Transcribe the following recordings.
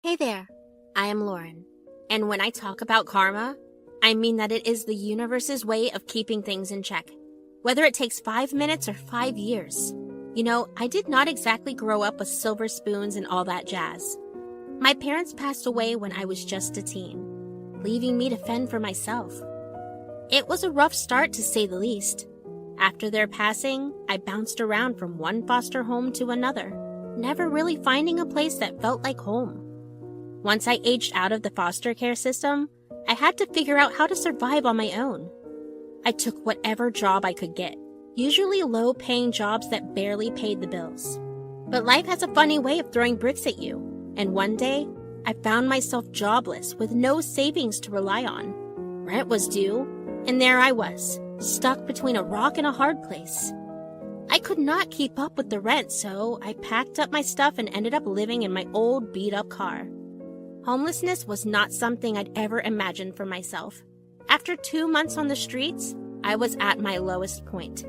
Hey there, I am Lauren, and when I talk about karma, I mean that it is the universe's way of keeping things in check, whether it takes 5 minutes or 5 years. You know, I did not exactly grow up with silver spoons and all that jazz. My parents passed away when I was just a teen, leaving me to fend for myself. It was a rough start to say the least. After their passing, I bounced around from one foster home to another, never really finding a place that felt like home. Once I aged out of the foster care system, I had to figure out how to survive on my own. I took whatever job I could get, usually low-paying jobs that barely paid the bills. But life has a funny way of throwing bricks at you, and one day, I found myself jobless with no savings to rely on. Rent was due, and there I was, stuck between a rock and a hard place. I could not keep up with the rent, so I packed up my stuff and ended up living in my old beat-up car. Homelessness was not something I'd ever imagined for myself. After 2 months on the streets, I was at my lowest point.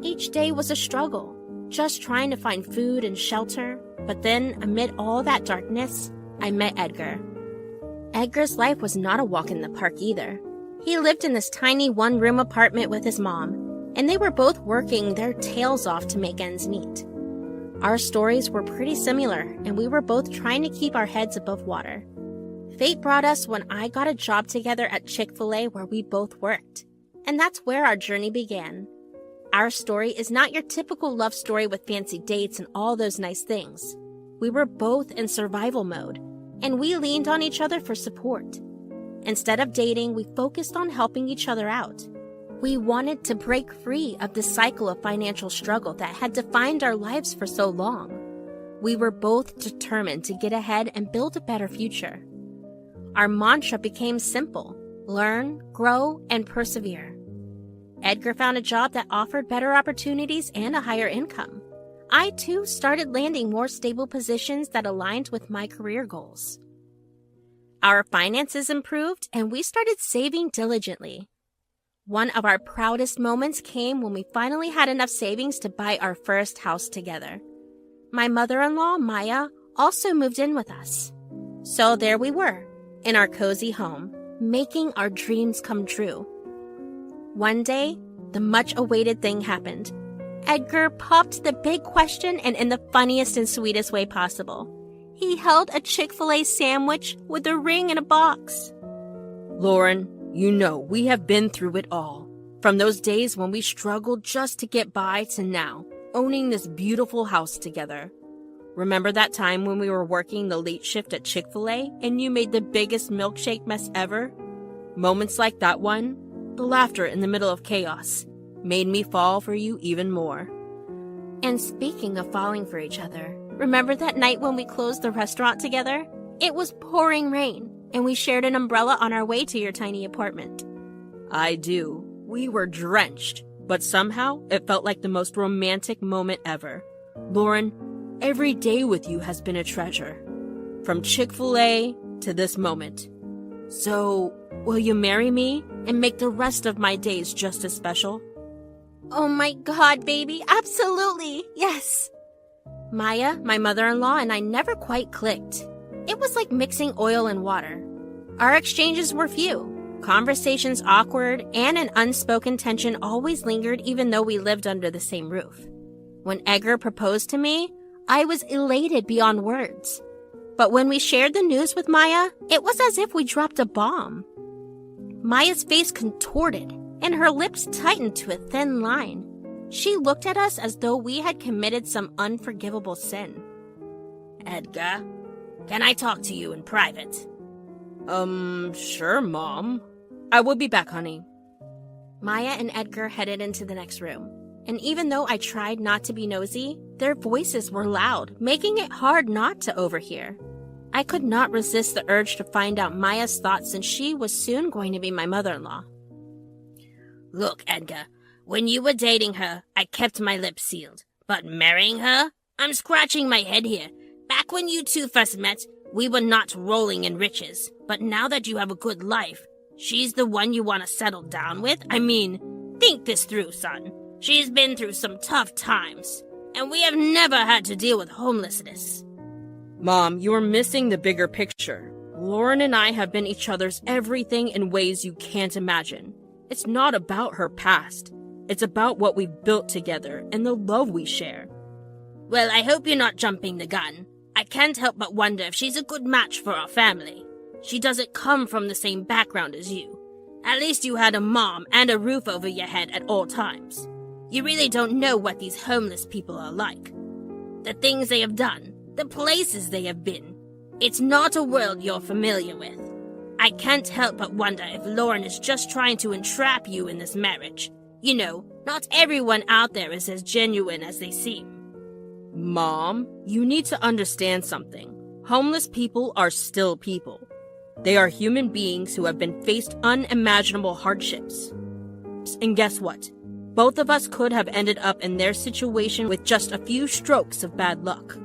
Each day was a struggle, just trying to find food and shelter. But then, amid all that darkness, I met Edgar. Edgar's life was not a walk in the park either. He lived in this tiny one-room apartment with his mom, and they were both working their tails off to make ends meet. Our stories were pretty similar, and we were both trying to keep our heads above water. Fate brought us when I got a job together at Chick-fil-A where we both worked, and that's where our journey began. Our story is not your typical love story with fancy dates and all those nice things. We were both in survival mode, and we leaned on each other for support. Instead of dating, we focused on helping each other out. We wanted to break free of the cycle of financial struggle that had defined our lives for so long. We were both determined to get ahead and build a better future. Our mantra became simple: learn, grow, and persevere. Edgar found a job that offered better opportunities and a higher income. I, too, started landing more stable positions that aligned with my career goals. Our finances improved, and we started saving diligently. One of our proudest moments came when we finally had enough savings to buy our first house together. My mother-in-law, Maya, also moved in with us. So there we were, in our cozy home, making our dreams come true. One day, the much-awaited thing happened. Edgar popped the big question, and in the funniest and sweetest way possible. He held a Chick-fil-A sandwich with a ring in a box. Lauren, you know, we have been through it all. From those days when we struggled just to get by to now, owning this beautiful house together. Remember that time when we were working the late shift at Chick-fil-A and you made the biggest milkshake mess ever? Moments like that one, the laughter in the middle of chaos, made me fall for you even more. And speaking of falling for each other, remember that night when we closed the restaurant together? It was pouring rain, and we shared an umbrella on our way to your tiny apartment. I do. We were drenched, but somehow it felt like the most romantic moment ever. Lauren, every day with you has been a treasure. From Chick-fil-A to this moment. So, will you marry me and make the rest of my days just as special? Oh my God, baby, absolutely, yes. Maya, my mother-in-law, and I never quite clicked. It was like mixing oil and water. Our exchanges were few, conversations awkward, and an unspoken tension always lingered even though we lived under the same roof. When Edgar proposed to me, I was elated beyond words. But when we shared the news with Maya, it was as if we dropped a bomb. Maya's face contorted, and her lips tightened to a thin line. She looked at us as though we had committed some unforgivable sin. Edgar, can I talk to you in private? Sure, Mom. I will be back, honey. Maya and Edgar headed into the next room, and even though I tried not to be nosy, their voices were loud, making it hard not to overhear. I could not resist the urge to find out Maya's thoughts since she was soon going to be my mother-in-law. Look, Edgar, when you were dating her, I kept my lips sealed. But marrying her? I'm scratching my head here. Back when you two first met, we were not rolling in riches. But now that you have a good life, she's the one you want to settle down with? I mean, think this through, son. She's been through some tough times, and we have never had to deal with homelessness. Mom, you're missing the bigger picture. Lauren and I have been each other's everything in ways you can't imagine. It's not about her past. It's about what we've built together and the love we share. Well, I hope you're not jumping the gun. I can't help but wonder if she's a good match for our family. She doesn't come from the same background as you. At least you had a mom and a roof over your head at all times. You really don't know what these homeless people are like. The things they have done, the places they have been. It's not a world you're familiar with. I can't help but wonder if Lauren is just trying to entrap you in this marriage. You know, not everyone out there is as genuine as they seem. Mom, you need to understand something. Homeless people are still people. They are human beings who have been faced unimaginable hardships. And guess what? Both of us could have ended up in their situation with just a few strokes of bad luck.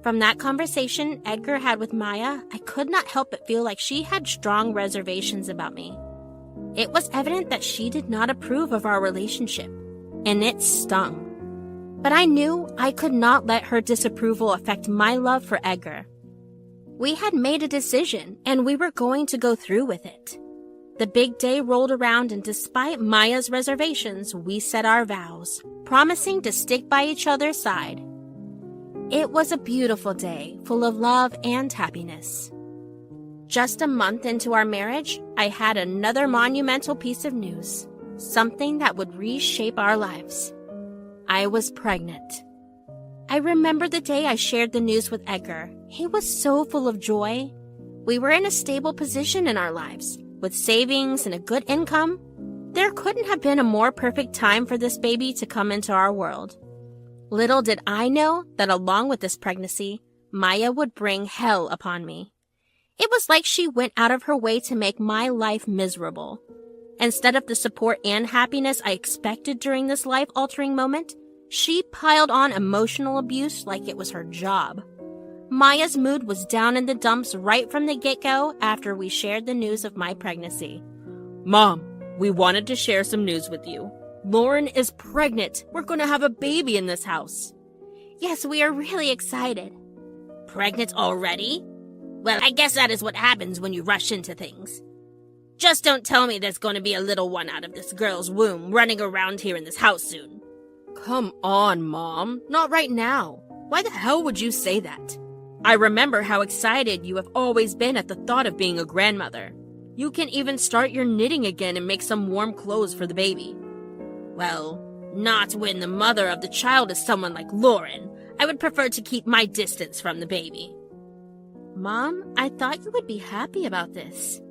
From that conversation Edgar had with Maya, I could not help but feel like she had strong reservations about me. It was evident that she did not approve of our relationship, and it stung. But I knew I could not let her disapproval affect my love for Edgar. We had made a decision, and we were going to go through with it. The big day rolled around, and despite Maya's reservations, we said our vows, promising to stick by each other's side. It was a beautiful day, full of love and happiness. Just a month into our marriage, I had another monumental piece of news, something that would reshape our lives. I was pregnant. I remember the day I shared the news with Edgar. He was so full of joy. We were in a stable position in our lives, with savings and a good income. There couldn't have been a more perfect time for this baby to come into our world. Little did I know that along with this pregnancy, Maya would bring hell upon me. It was like she went out of her way to make my life miserable. Instead of the support and happiness I expected during this life-altering moment, she piled on emotional abuse like it was her job. Maya's mood was down in the dumps right from the get-go after we shared the news of my pregnancy. Mom, we wanted to share some news with you. Lauren is pregnant. We're going to have a baby in this house. Yes, we are really excited. Pregnant already? Well, I guess that is what happens when you rush into things. Just don't tell me there's going to be a little one out of this girl's womb running around here in this house soon. Come on, Mom. Not right now. Why the hell would you say that? I remember how excited you have always been at the thought of being a grandmother. You can even start your knitting again and make some warm clothes for the baby. Well, not when the mother of the child is someone like Lauren. I would prefer to keep my distance from the baby. Mom, I thought you would be happy about this.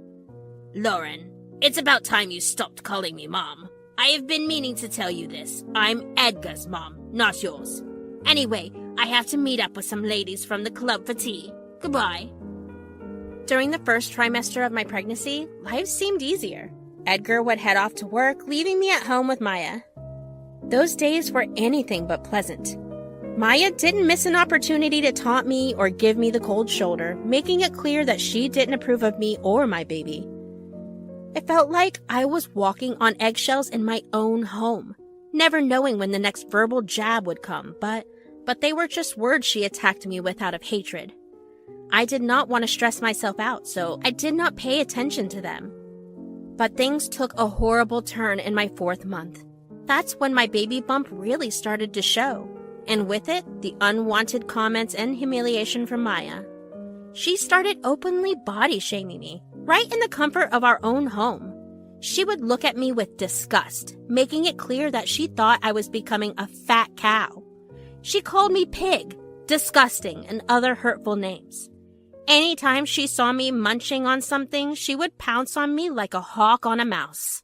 Lauren, it's about time you stopped calling me Mom. I have been meaning to tell you this. I'm Edgar's mom, not yours. Anyway, I have to meet up with some ladies from the club for tea. Goodbye. During the first trimester of my pregnancy, life seemed easier. Edgar would head off to work, leaving me at home with Maya. Those days were anything but pleasant. Maya didn't miss an opportunity to taunt me or give me the cold shoulder, making it clear that she didn't approve of me or my baby. It felt like I was walking on eggshells in my own home, never knowing when the next verbal jab would come, but they were just words she attacked me with out of hatred. I did not want to stress myself out, so I did not pay attention to them. But things took a horrible turn in my 4th month. That's when my baby bump really started to show, and with it, the unwanted comments and humiliation from Maya. She started openly body shaming me, right in the comfort of our own home. She would look at me with disgust, making it clear that she thought I was becoming a fat cow. She called me pig, disgusting, and other hurtful names. Anytime she saw me munching on something, she would pounce on me like a hawk on a mouse.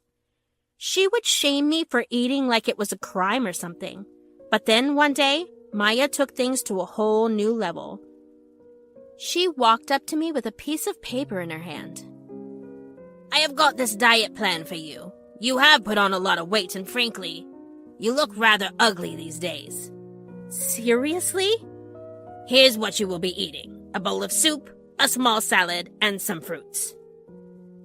She would shame me for eating like it was a crime or something. But then one day, Maya took things to a whole new level. She walked up to me with a piece of paper in her hand. I have got this diet plan for you. You have put on a lot of weight, and frankly, you look rather ugly these days. Seriously? Here's what you will be eating. A bowl of soup, a small salad, and some fruits.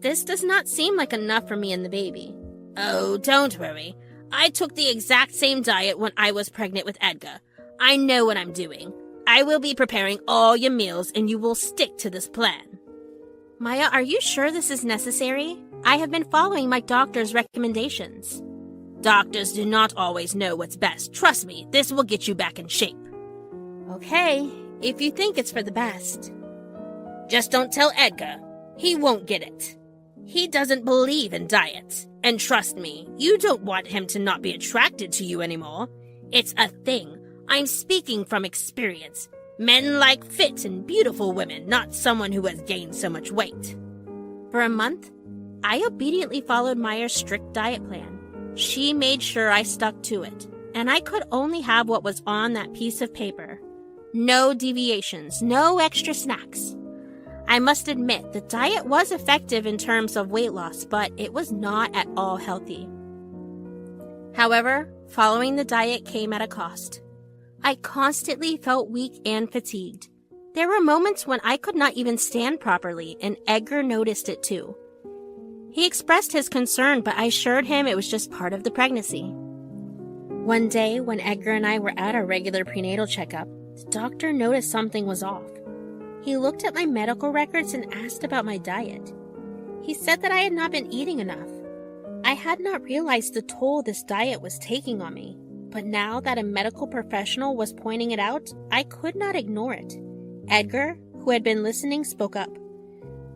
This does not seem like enough for me and the baby. Oh, don't worry. I took the exact same diet when I was pregnant with Edgar. I know what I'm doing. I will be preparing all your meals and you will stick to this plan. Maya, are you sure this is necessary? I have been following my doctor's recommendations. Doctors do not always know what's best. Trust me, this will get you back in shape. Okay, if you think it's for the best. Just don't tell Edgar. He won't get it. He doesn't believe in diets. And trust me, you don't want him to not be attracted to you anymore. It's a thing. I'm speaking from experience. Men like fit and beautiful women, not someone who has gained so much weight. For a month, I obediently followed Maya's strict diet plan. She made sure I stuck to it, and I could only have what was on that piece of paper. No deviations, no extra snacks. I must admit, the diet was effective in terms of weight loss, but it was not at all healthy. However, following the diet came at a cost. I constantly felt weak and fatigued. There were moments when I could not even stand properly, and Edgar noticed it too. He expressed his concern, but I assured him it was just part of the pregnancy. One day, when Edgar and I were at our regular prenatal checkup, the doctor noticed something was off. He looked at my medical records and asked about my diet. He said that I had not been eating enough. I had not realized the toll this diet was taking on me, but now that a medical professional was pointing it out, I could not ignore it. Edgar, who had been listening, spoke up.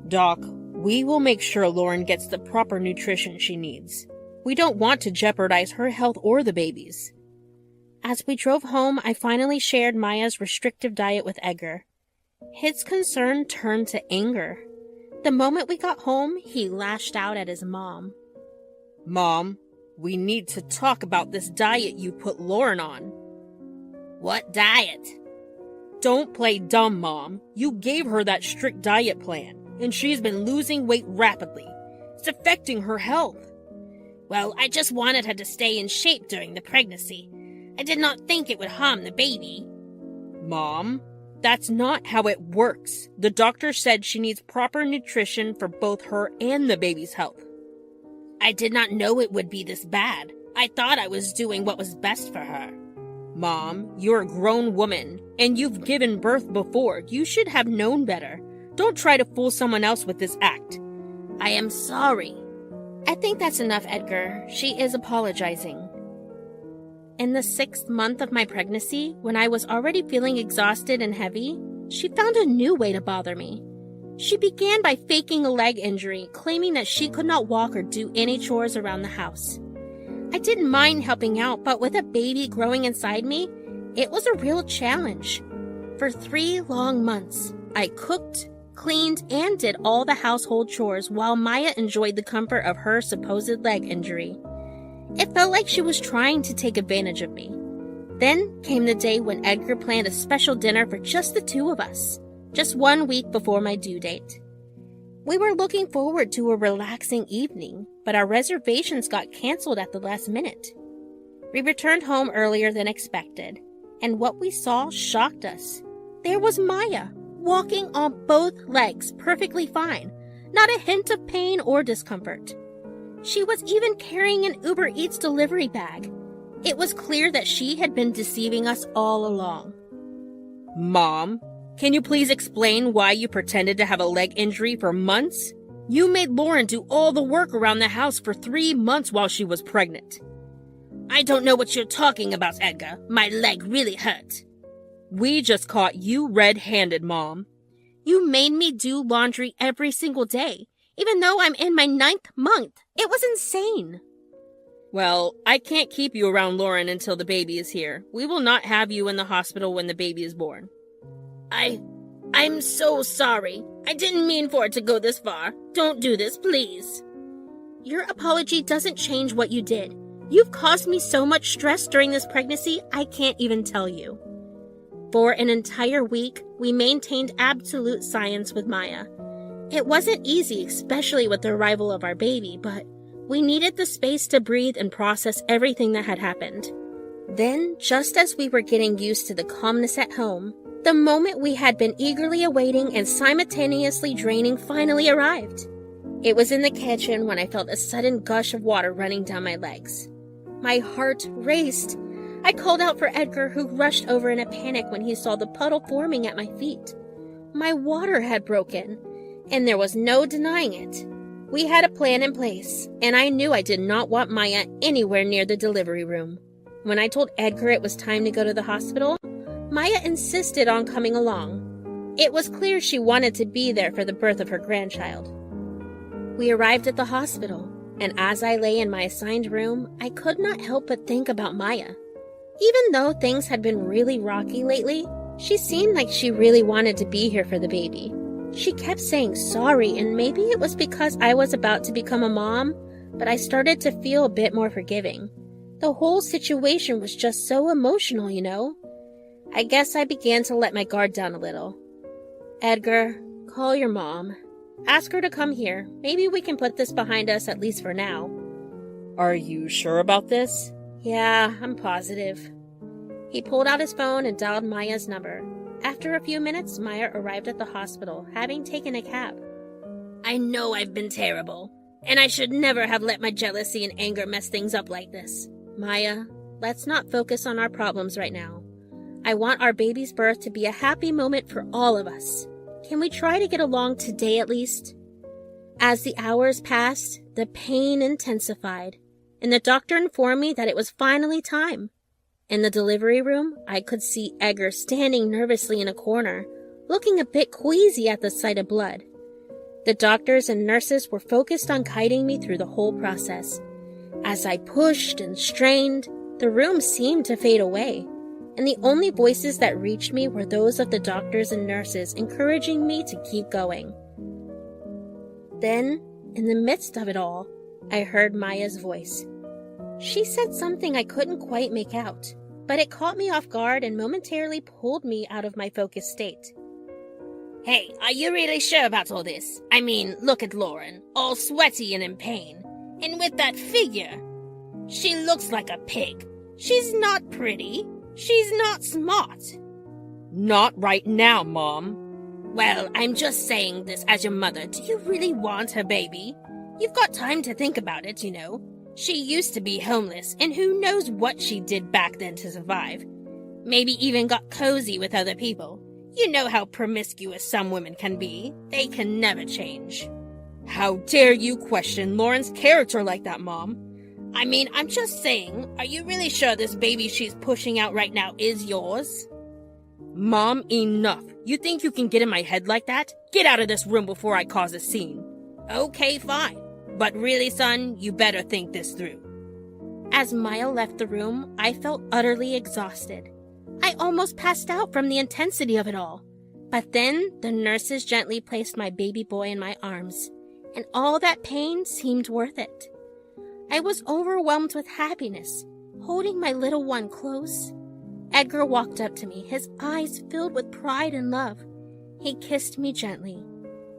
Doc, we will make sure Lauren gets the proper nutrition she needs. We don't want to jeopardize her health or the baby's. As we drove home, I finally shared Maya's restrictive diet with Edgar. His concern turned to anger. The moment we got home, he lashed out at his mom. Mom, we need to talk about this diet you put Lauren on. What diet? Don't play dumb, Mom. You gave her that strict diet plan, and she's been losing weight rapidly. It's affecting her health. Well, I just wanted her to stay in shape during the pregnancy. I did not think it would harm the baby. Mom, that's not how it works. The doctor said she needs proper nutrition for both her and the baby's health. I did not know it would be this bad. I thought I was doing what was best for her. Mom, you're a grown woman, and you've given birth before. You should have known better. Don't try to fool someone else with this act. I am sorry. I think that's enough, Edgar. She is apologizing. In the 6th month of my pregnancy, when I was already feeling exhausted and heavy, she found a new way to bother me. She began by faking a leg injury, claiming that she could not walk or do any chores around the house. I didn't mind helping out, but with a baby growing inside me, it was a real challenge. For 3 long months, I cooked, cleaned, and did all the household chores while Maya enjoyed the comfort of her supposed leg injury. It felt like she was trying to take advantage of me. Then came the day when Edgar planned a special dinner for just the 2 of us, just 1 week before my due date. We were looking forward to a relaxing evening, but our reservations got canceled at the last minute. We returned home earlier than expected, and what we saw shocked us. There was Maya, walking on both legs perfectly fine, not a hint of pain or discomfort. She was even carrying an Uber Eats delivery bag. It was clear that she had been deceiving us all along. Mom, can you please explain why you pretended to have a leg injury for months? You made Lauren do all the work around the house for 3 months while she was pregnant. I don't know what you're talking about, Edgar. My leg really hurt. We just caught you red-handed, Mom. You made me do laundry every single day, even though I'm in my 9th month. It was insane. Well, I can't keep you around Lauren until the baby is here. We will not have you in the hospital when the baby is born. I'm so sorry. I didn't mean for it to go this far. Don't do this, please. Your apology doesn't change what you did. You've caused me so much stress during this pregnancy, I can't even tell you. For an entire week, we maintained absolute silence with Maya. It wasn't easy, especially with the arrival of our baby, but we needed the space to breathe and process everything that had happened. Then, just as we were getting used to the calmness at home, the moment we had been eagerly awaiting and simultaneously draining finally arrived. It was in the kitchen when I felt a sudden gush of water running down my legs. My heart raced. I called out for Edgar, who rushed over in a panic when he saw the puddle forming at my feet. My water had broken, and there was no denying it. We had a plan in place, and I knew I did not want Maya anywhere near the delivery room. When I told Edgar it was time to go to the hospital, Maya insisted on coming along. It was clear she wanted to be there for the birth of her grandchild. We arrived at the hospital, and as I lay in my assigned room, I could not help but think about Maya. Even though things had been really rocky lately, she seemed like she really wanted to be here for the baby. She kept saying sorry, and maybe it was because I was about to become a mom, but I started to feel a bit more forgiving. The whole situation was just so emotional, you know? I guess I began to let my guard down a little. Edgar, call your mom. Ask her to come here. Maybe we can put this behind us, at least for now. Are you sure about this? Yeah, I'm positive. He pulled out his phone and dialed Maya's number. After a few minutes, Maya arrived at the hospital, having taken a cab. I know I've been terrible, and I should never have let my jealousy and anger mess things up like this. Maya, let's not focus on our problems right now. I want our baby's birth to be a happy moment for all of us. Can we try to get along today at least? As the hours passed, the pain intensified, and the doctor informed me that it was finally time. In the delivery room, I could see Edgar standing nervously in a corner, looking a bit queasy at the sight of blood. The doctors and nurses were focused on guiding me through the whole process. As I pushed and strained, the room seemed to fade away, and the only voices that reached me were those of the doctors and nurses encouraging me to keep going. Then, in the midst of it all, I heard Maya's voice. She said something I couldn't quite make out, but it caught me off guard and momentarily pulled me out of my focused state. Hey, are you really sure about all this? I mean, look at Lauren, all sweaty and in pain. And with that figure, she looks like a pig. She's not pretty. She's not smart. Not right now, Mom. Well, I'm just saying this as your mother. Do you really want her baby? You've got time to think about it, you know. She used to be homeless, and who knows what she did back then to survive. Maybe even got cozy with other people. You know how promiscuous some women can be. They can never change. How dare you question Lauren's character like that, Mom? I mean, I'm just saying, are you really sure this baby she's pushing out right now is yours? Mom, enough. You think you can get in my head like that? Get out of this room before I cause a scene. Okay, fine. But really, son, you better think this through. As Maya left the room, I felt utterly exhausted. I almost passed out from the intensity of it all. But then the nurses gently placed my baby boy in my arms, and all that pain seemed worth it. I was overwhelmed with happiness, holding my little one close. Edgar walked up to me, his eyes filled with pride and love. He kissed me gently.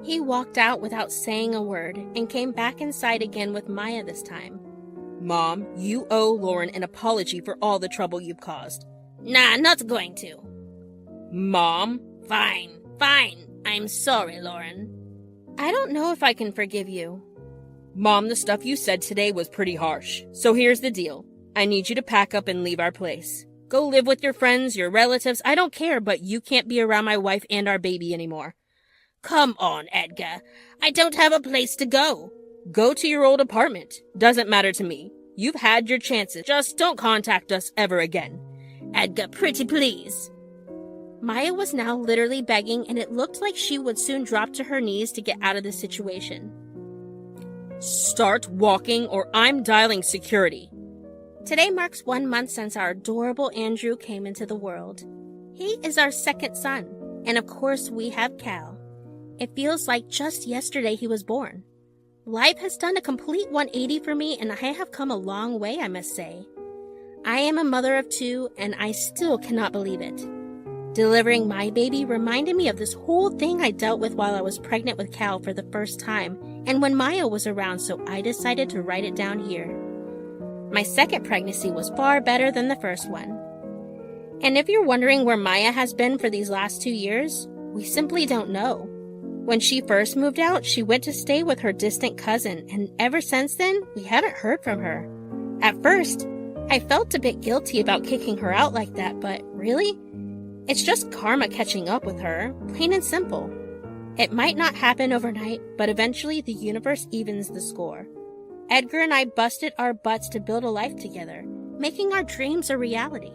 He walked out without saying a word and came back inside again with Maya this time. Mom, you owe Lauren an apology for all the trouble you've caused. Nah, not going to. Mom? Fine. I'm sorry, Lauren. I don't know if I can forgive you. Mom, the stuff you said today was pretty harsh. So here's the deal. I need you to pack up and leave our place. Go live with your friends, your relatives, I don't care, but you can't be around my wife and our baby anymore. Come on, Edgar. I don't have a place to go. Go to your old apartment. Doesn't matter to me. You've had your chances. Just don't contact us ever again. Edgar, pretty please. Maya was now literally begging, and it looked like she would soon drop to her knees to get out of the situation. Start walking or I'm dialing security. Today marks 1 month since our adorable Andrew came into the world. He is our second son, and of course we have Cal. It feels like just yesterday he was born. Life has done a complete 180 for me, and I have come a long way, I must say. I am a mother of 2, and I still cannot believe it. Delivering my baby reminded me of this whole thing I dealt with while I was pregnant with Cal for the first time, and when Maya was around, so I decided to write it down here. My second pregnancy was far better than the first one. And if you're wondering where Maya has been for these last 2 years, we simply don't know. When she first moved out, she went to stay with her distant cousin, and ever since then, we haven't heard from her. At first, I felt a bit guilty about kicking her out like that, but really? It's just karma catching up with her, plain and simple. It might not happen overnight, but eventually the universe evens the score. Edgar and I busted our butts to build a life together, making our dreams a reality.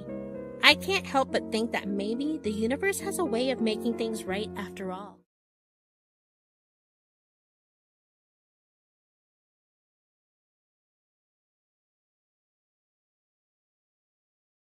I can't help but think that maybe the universe has a way of making things right after all.